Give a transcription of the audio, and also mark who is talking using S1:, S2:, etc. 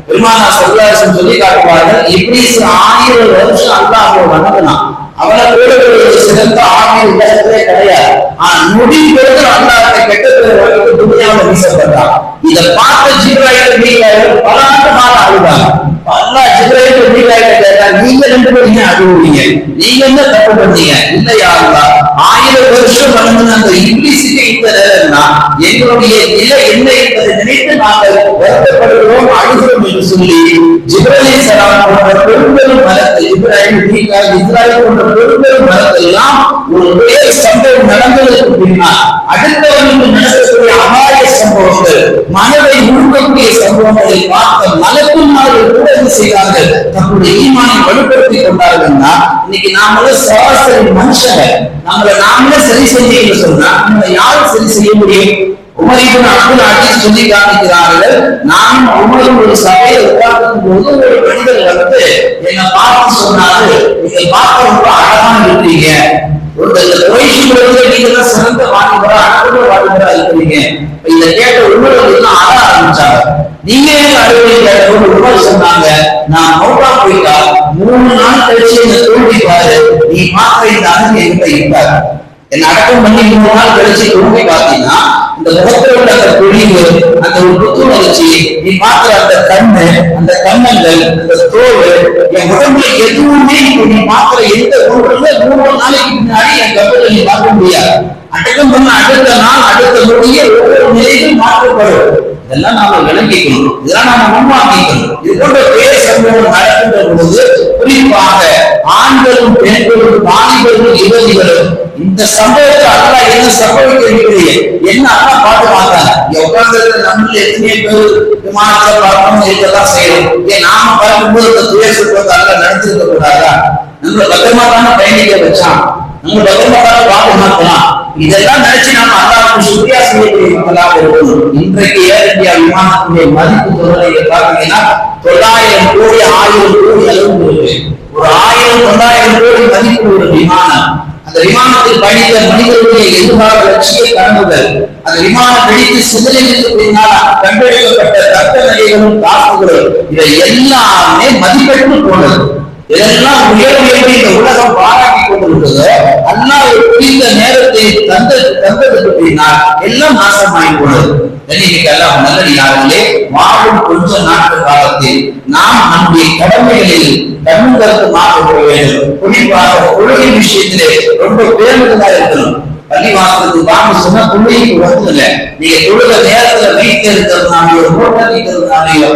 S1: பெருமானா சல்லாசன் சொல்லி காட்டுவார்கள், இப்ளீஸ் 1000 வருஷம் அல்லாஹ்வை வணங்கினான். அவனை கூட ஒரு சிறந்த ஆமீர் உலகத்திலே கிடையாது. ஆனா நொடி பொழுது அல்லாஹ்வை கெட்டது துனியாவில் வீசப்பட்டான். இதை பார்த்த ஜிப்ராயில் மீகாயில் பல ஆண்டுமாக அழுதாங்க. அல்லாஹ் ஜிப்ராயில் மீகாயில கேட்டா, நீங்க 2 பேரும் அழுவீங்க, நீங்க என்ன தப்பு பண்ணீங்க? இல்லையா அல்லாஹ், 1000 வருஷம் வணங்கின அந்த இப்ளீஸுக்கு இந்த நேரம்னா எங்களுடைய நிலை என்ன என்பதை நினைத்து நாங்கள் வருத்தப்படுகிறோம், அழுகிறோம் என்று சொல்லி ஜிப்ராயில் அலைஹிஸ்ஸலாம் போன்ற பெரும்பெரும் மரங்கள், இப்ராஹிம், மீகாயில், இஸ்ராயில் போன்ற பெரும்பெரும் மரங்கள் எல்லாம் ஒரு வேறு சம்பவம் நடந்ததற்கு பின்னால் அடுத்தவர்களுக்கு நடக்கக்கூடிய அபாய சம்பவங்கள், மனதை உருக்கக்கூடிய சம்பவங்களை பார்த்த மலக்குமார்கள் கூட என்ன செய்தார்கள், தன்னுடைய ஈமானை வலுப்படுத்திக் கொண்டார்கள்னா இன்னைக்கு நாமளே சராசரி மனுஷங்க, நம்மளை நாமளே சரி செய்ய சொன்னா நம்மளை யாரும் சரி செய்ய முடியும்? உமர் இப்னு அப்துல் அஜீஸ் சொல்லி காமிக்கிறார்கள், நான் உமரும் ஒரு சபையை உட்கார்ந்துக்கும் போது ஒரு மனிதர் வந்து என்னை பார்த்து சொன்னாரு, நீங்க பார்க்க ரொம்ப அழகான இருக்கீங்க, நீங்க தான் சிறந்த வாலிபரா அழகுள்ள வாலிபரா இருக்கிறீங்க. இதை கேட்ட உமர் எல்லாம் அழ ஆரம்பிச்சாங்க. நீங்க அழுவீங்க? உமர் சொன்னாங்க, நான் மௌத்தா போயிட்டா 3 நாள் கழிச்சு இந்த தோல்வி பாரு, நீ மாத்திர இந்த அழகு என்கிட்ட இருக்காரு. என்ன அடக்கம் பண்ணி 3 நாள் கழிச்சு தோல்வி பார்த்தீங்கன்னா இந்த முகத்தில் உள்ள அந்த பொழிவு, அந்த ஒரு புத்துணர்ச்சி, நீ பார்க்கிற அந்த கண்ணு, அந்த கண்ணங்கள், அந்த தோல், என் உடம்புல எதுவுமே நீ பார்க்கிற எந்த உடம்புல 3 நாளைக்கு முன்னாடி என் கப்பலை நீ பார்க்க முடியாது. அடக்கம் பண்ண அடுத்த நாள் அடுத்த நொடியே ஒவ்வொரு நிலையிலும் மாற்றப்படும். இதெல்லாம் நாம விளங்கிக்கணும், இதெல்லாம் நாம முன்வாங்கிக்கணும். இது போன்ற பேர் சம்பவம் நடக்கின்ற பொழுது குறிப்பாக ஆண்களும் பெண்களும் வாலிபர்களும் யுவதிகளும் இந்த சம்பவத்தை அல்லாஹ் என்ன சம்பவிக்க இருக்கிறீங்க என்ன அல்லா பார்த்து மாட்டாங்க. உட்கார்ந்து நம்மள எத்தனை பேர் விமானத்தை பறக்கணும் இதெல்லாம் செய்யணும். ஏன் நாம பறக்கும்போது இந்த துயரத்தை அல்லா நடத்திருக்க கூடாதா? நம்மள பத்திரமா தானே பயணிக்க வச்சான், நம்ம பத்திரமா தானே பாதுகாக்கலாம். இதெல்லாம் நினைச்சு நாம அல்லாஹ்வுக்கு சுக்ரியா செய்யக்கூடிய மக்களாக இருக்கணும். இன்றைக்கு ஏர் இந்தியா விமானத்துடைய மதிப்பு தொகையை பார்த்தீங்கன்னா 900 கோடி 1000 கோடி அளவுக்கு இருக்கு. ஒரு 1000-900 கோடி மதிப்பு ஒரு விமானம். அந்த விமானத்தில் பயணித்த மனிதர்களுடைய எதிர்கால லட்சிய கனவுகள், அந்த விமானம் வெடித்து சிதறலுக்கு பின்னால் கண்டெடுக்கப்பட்ட ரத்த நிலைகளும் காப்புகளும், இவை எல்லாமே மதிப்பெற்று போனது. இதெல்லாம் உயர்வுகளை இந்த உலகம் பாராட்டி கொண்டிருக்கிறது. அல்லாஹ் குறித்த நேரத்தை தந்ததுக்கு பின்னால் எல்லாம் நாசமாகி போனது. அல்லாஹ் நல்லடியார்களே, வாழும் கொஞ்ச நாட்கள் காலத்தில் நாம் நம்முடைய கடமைகளில் கண்ணும் கருத்துமாக இருக்க வேண்டும். குறிப்பாக தொழுகை விஷயத்திலே ரொம்ப பேருந்தா இருக்கணும். பள்ளிவாசலுக்கு வாங்க சொன்னா தொழுகைக்கு வந்து இல்லை, நீங்க தொழுக நேரத்துல வைத்து இருக்கிறதுனாலையோ, ரோட்டை இருக்கிறதுனாலையோ